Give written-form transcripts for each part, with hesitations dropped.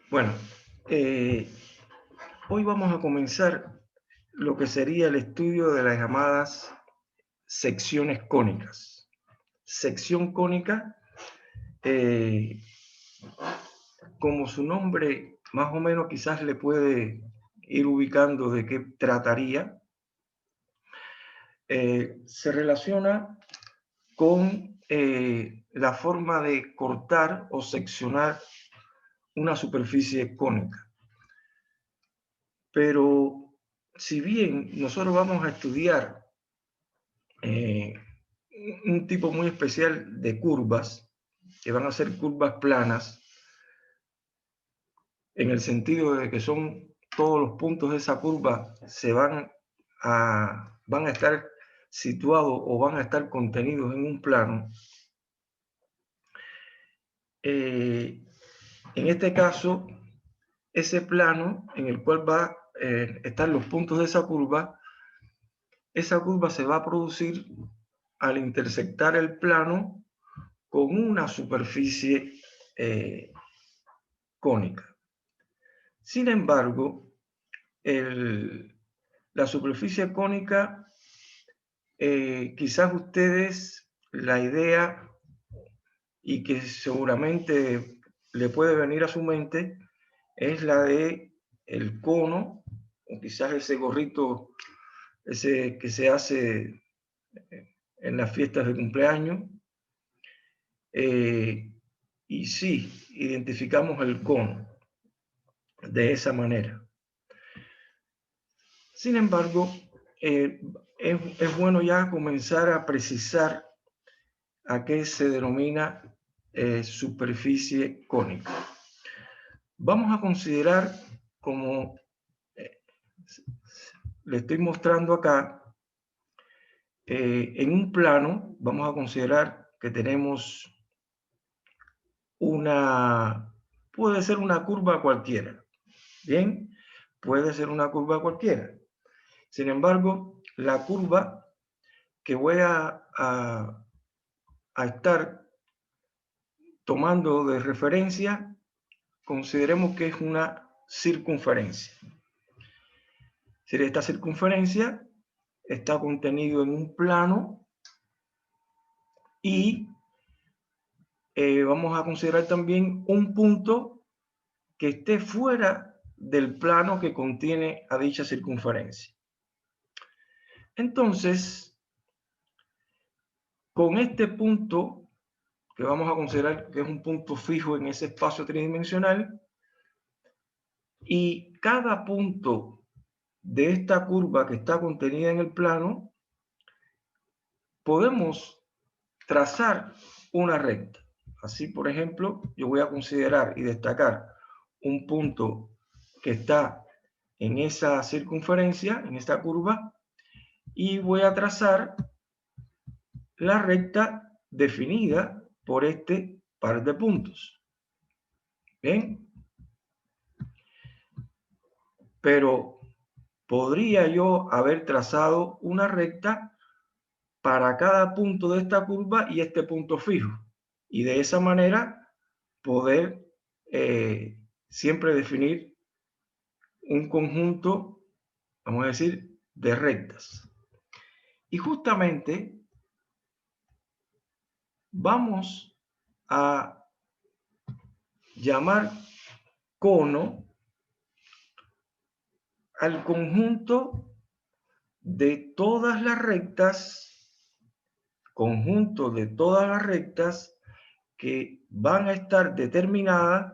Bueno, eh, hoy vamos a comenzar lo que sería el estudio de las llamadas secciones cónicas. Sección cónica, eh, como su nombre más o menos quizás le puede ir ubicando de qué trataría, se relaciona con la forma de cortar o seccionar una superficie cónica. Pero si bien nosotros vamos a estudiar eh, un tipo muy especial de curvas, que van a ser curvas planas, en el sentido de que son todos los puntos de esa curva van a estar situados o van a estar contenidos en un plano. En este caso, ese plano en el cual va a estar los puntos de esa curva se va a producir al intersectar el plano con una superficie cónica. Sin embargo, la superficie cónica, quizás ustedes la idea y que seguramente le puede venir a su mente es la de el cono o quizás ese gorrito ese que se hace en las fiestas de cumpleaños. eh, y sí, identificamos el cono de esa manera. Sin embargo, es bueno ya comenzar a precisar a qué se denomina superficie cónica. Vamos a considerar, como eh, le estoy mostrando acá, en un plano, vamos a considerar que tenemos puede ser una curva cualquiera, ¿bien? Puede ser una curva cualquiera. Sin embargo, la curva que voy a estar tomando de referencia, consideremos que es una circunferencia. Si esta circunferencia está contenido en un plano y vamos a considerar también un punto que esté fuera del plano que contiene a dicha circunferencia. Entonces, con este punto, que vamos a considerar que es un punto fijo en ese espacio tridimensional, y cada punto de esta curva que está contenida en el plano, podemos trazar una recta. Así, por ejemplo, yo voy a considerar y destacar un punto que está en esa circunferencia, en esta curva, y voy a trazar la recta definida por este par de puntos. ¿Bien? Pero podría yo haber trazado una recta para cada punto de esta curva y este punto fijo. Y de esa manera poder siempre definir un conjunto, vamos a decir, de rectas. Y justamente vamos a llamar cono al conjunto de todas las rectas, que van a estar determinadas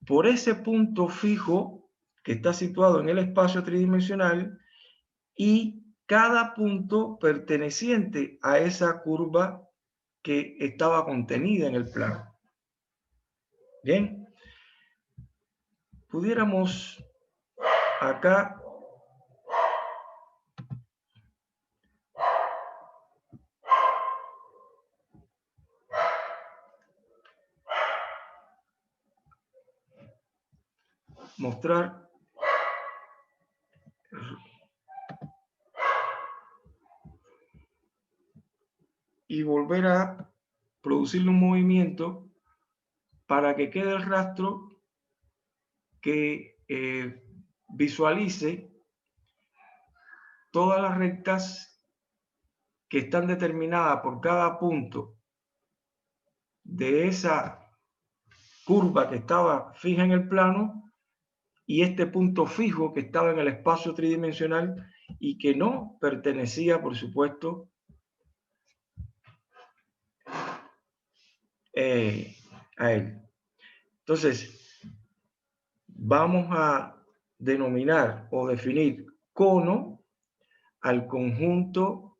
por ese punto fijo que está situado en el espacio tridimensional y cada punto perteneciente a esa curva que estaba contenida en el plano. Bien, pudiéramos acá mostrar y volver a producirle un movimiento para que quede el rastro que visualice todas las rectas que están determinadas por cada punto de esa curva que estaba fija en el plano y este punto fijo que estaba en el espacio tridimensional y que no pertenecía, por supuesto, a él. Entonces, vamos a denominar o definir cono al conjunto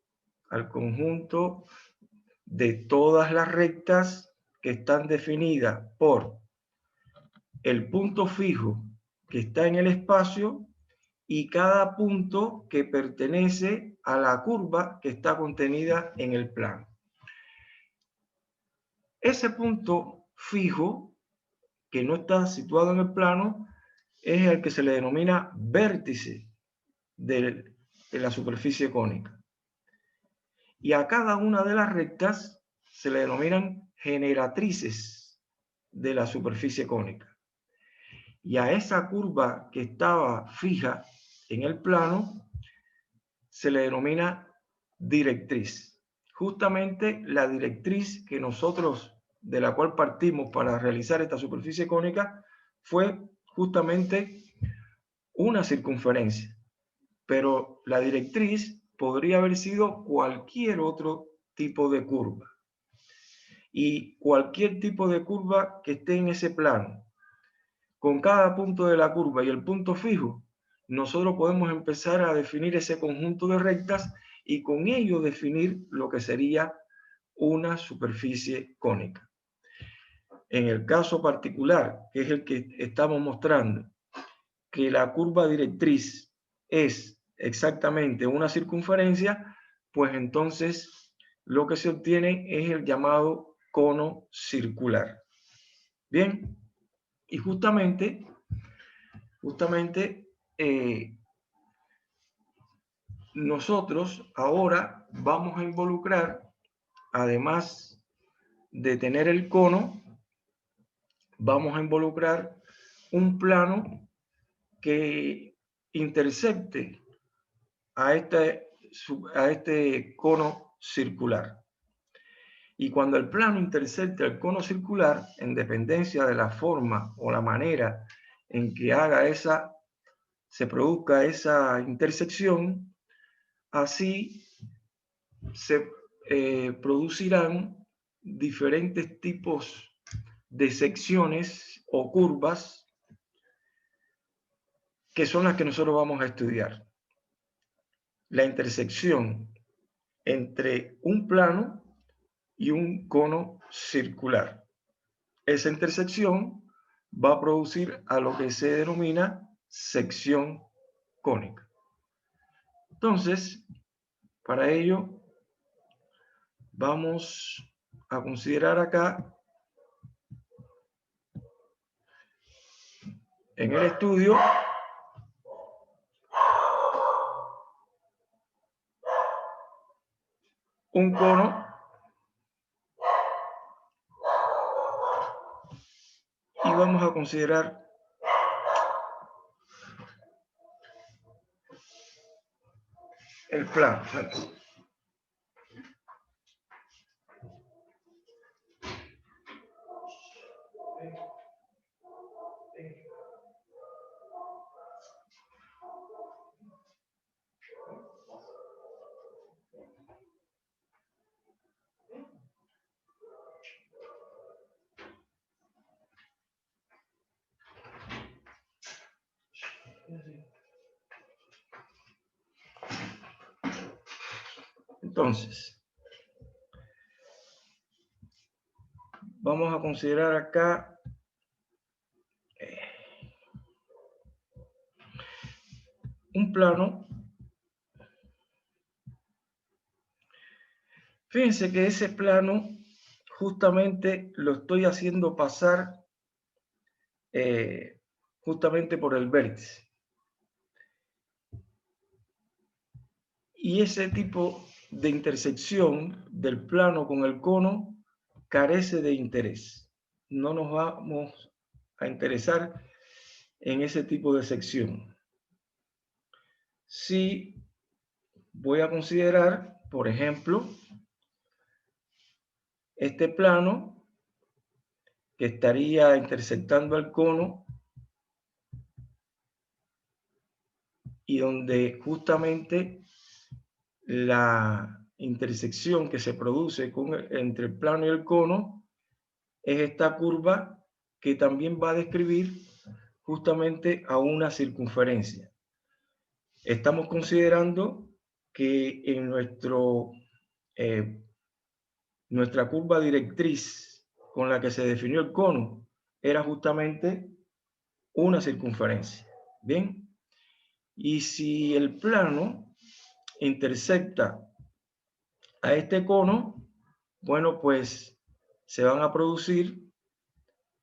de todas las rectas que están definidas por el punto fijo que está en el espacio y cada punto que pertenece a la curva que está contenida en el plano. Ese punto fijo que no está situado en el plano es el que se le denomina vértice de la superficie cónica. Y a cada una de las rectas se le denominan generatrices de la superficie cónica. Y a esa curva que estaba fija en el plano se le denomina directriz. Justamente la directriz que nosotros, de la cual partimos para realizar esta superficie cónica, fue justamente una circunferencia. Pero la directriz podría haber sido cualquier otro tipo de curva. Y cualquier tipo de curva que esté en ese plano, con cada punto de la curva y el punto fijo, nosotros podemos empezar a definir ese conjunto de rectas y con ello definir lo que sería una superficie cónica. En el caso particular, que es el que estamos mostrando, que la curva directriz es exactamente una circunferencia, pues entonces lo que se obtiene es el llamado cono circular. Bien, y justamente nosotros ahora vamos a involucrar, además de tener el cono, vamos a involucrar un plano que intercepte a este cono circular. Y cuando el plano intercepte el cono circular, en dependencia de la forma o la manera en que se produzca esa intersección, así se producirán diferentes tipos de secciones o curvas que son las que nosotros vamos a estudiar. La intersección entre un plano y un cono circular. Esa intersección va a producir a lo que se denomina sección cónica. Entonces, para ello, vamos a considerar acá, en el estudio, un cono y vamos a considerar el plano. Entonces, vamos a considerar acá un plano. Fíjense que ese plano justamente lo estoy haciendo pasar justamente por el vértice. Y ese tipo de intersección del plano con el cono carece de interés. No nos vamos a interesar en ese tipo de sección. Si voy a considerar, por ejemplo, este plano que estaría intersectando al cono y donde justamente la intersección que se produce entre el plano y el cono es esta curva que también va a describir justamente a una circunferencia. Estamos considerando que en nuestra curva directriz con la que se definió el cono era justamente una circunferencia. Bien, y si el plano intersecta a este cono, bueno, pues se va a producir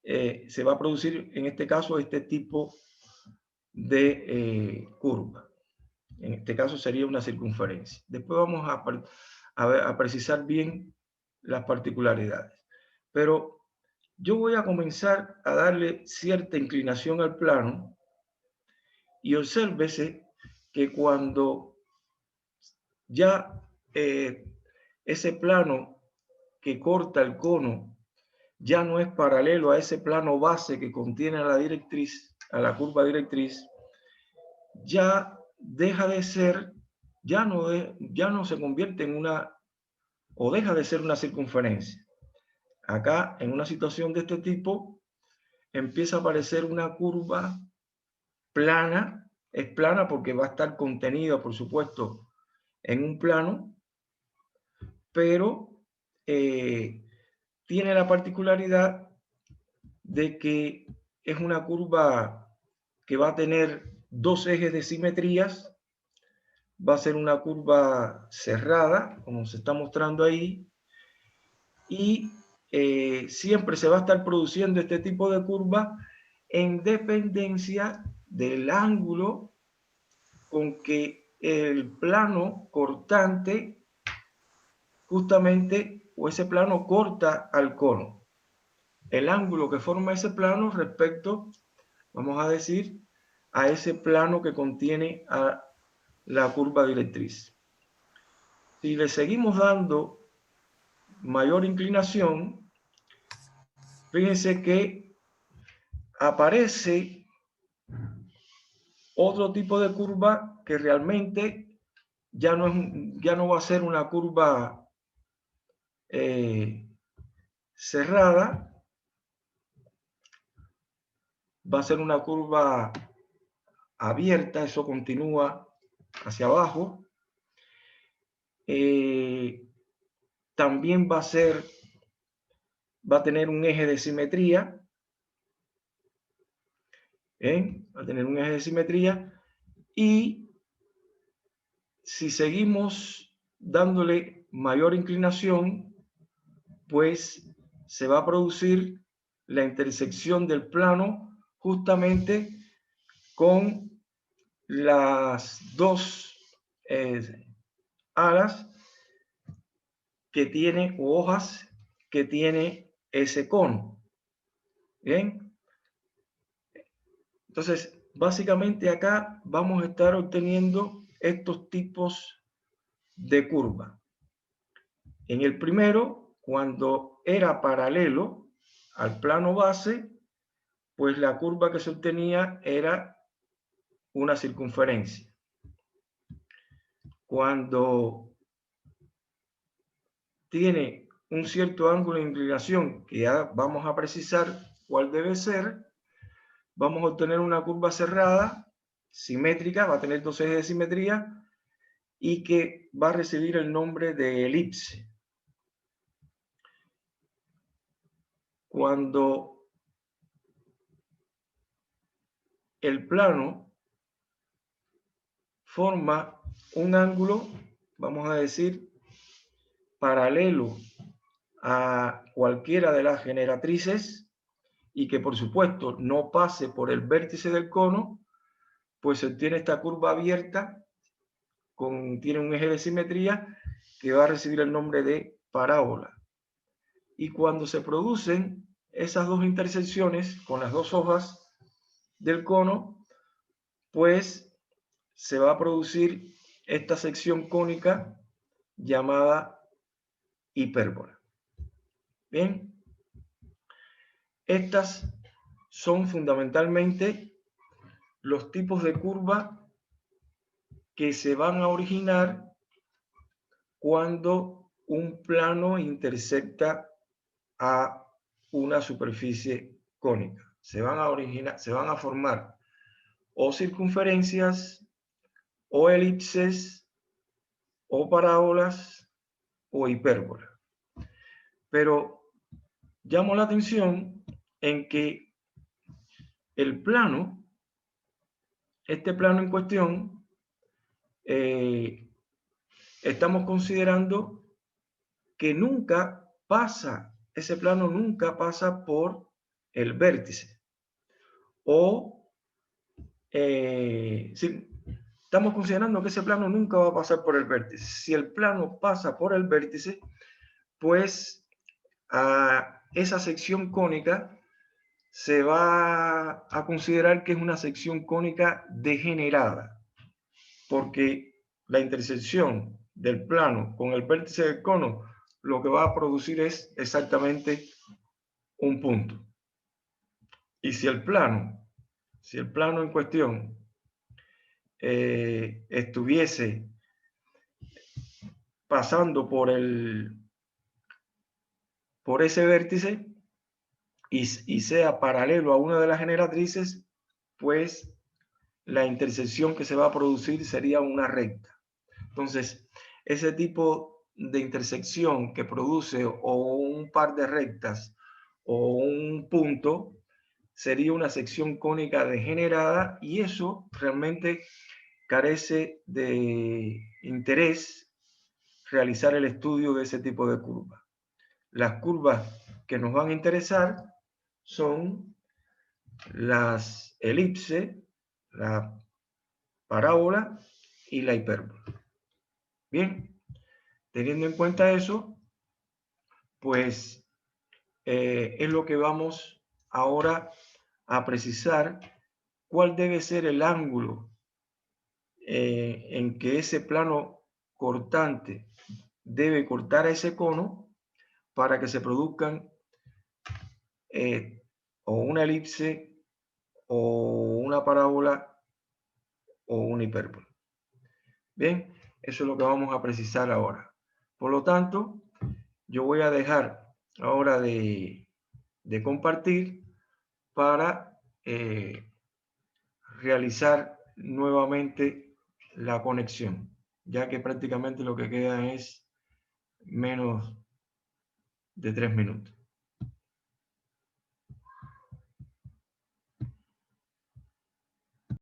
en este caso este tipo de curva. En este caso sería una circunferencia. Después vamos a precisar bien las particularidades. Pero yo voy a comenzar a darle cierta inclinación al plano y obsérvese que cuando ya ese plano que corta el cono ya no es paralelo a ese plano base que contiene a la directriz, a la curva directriz, ya deja de ser, ya no se convierte en una, o deja de ser una circunferencia. Acá, en una situación de este tipo, empieza a aparecer una curva plana. Es plana porque va a estar contenida, por supuesto, en un plano, pero tiene la particularidad de que es una curva que va a tener dos ejes de simetrías. Va a ser una curva cerrada, como se está mostrando ahí, y siempre se va a estar produciendo este tipo de curva en dependencia del ángulo con que el plano cortante justamente, o ese plano corta al cono. El ángulo que forma ese plano respecto, vamos a decir, a ese plano que contiene a la curva directriz. Si le seguimos dando mayor inclinación, fíjense que aparece otro tipo de curva que realmente ya no va a ser una curva cerrada, va a ser una curva abierta, eso continúa hacia abajo. También va a tener un eje de simetría. Va a tener un eje de simetría. Y si seguimos dándole mayor inclinación, pues se va a producir la intersección del plano justamente con las dos alas que tiene, o hojas que tiene ese cono. Bien, entonces básicamente acá vamos a estar obteniendo estos tipos de curva. En el primero, cuando era paralelo al plano base, pues la curva que se obtenía era una circunferencia. Cuando tiene un cierto ángulo de inclinación, que ya vamos a precisar cuál debe ser, vamos a obtener una curva cerrada, simétrica, va a tener dos ejes de simetría y que va a recibir el nombre de elipse. Cuando el plano forma un ángulo, vamos a decir, paralelo a cualquiera de las generatrices y que por supuesto no pase por el vértice del cono, pues se obtiene esta curva abierta, tiene un eje de simetría que va a recibir el nombre de parábola. Y cuando se producen esas dos intersecciones con las dos hojas del cono, pues se va a producir esta sección cónica llamada hipérbola. Bien, estas son fundamentalmente los tipos de curva que se van a originar cuando un plano intersecta a una superficie cónica. Se van a formar o circunferencias, o elipses, o parábolas, o hipérbolas. Pero llamo la atención en que el plano, este plano en cuestión, estamos considerando que nunca pasa, ese plano nunca pasa por el vértice. O si estamos considerando que ese plano nunca va a pasar por el vértice. Si el plano pasa por el vértice, pues a esa sección cónica se va a considerar que es una sección cónica degenerada, porque la intersección del plano con el vértice del cono lo que va a producir es exactamente un punto. Y si el plano en cuestión estuviese pasando por ese vértice y sea paralelo a una de las generatrices, pues la intersección que se va a producir sería una recta. Entonces, ese tipo de intersección que produce o un par de rectas o un punto sería una sección cónica degenerada, y eso realmente carece de interés realizar el estudio de ese tipo de curvas. Las curvas que nos van a interesar son las elipses, la parábola y la hipérbola. Bien, teniendo en cuenta eso, pues es lo que vamos ahora a precisar: cuál debe ser el ángulo en que ese plano cortante debe cortar a ese cono para que se produzcan o una elipse o una parábola o una hipérbola. Bien, eso es lo que vamos a precisar ahora. Por lo tanto, yo voy a dejar ahora de compartir para realizar nuevamente la conexión, ya que prácticamente lo que queda es menos de 3 minutos.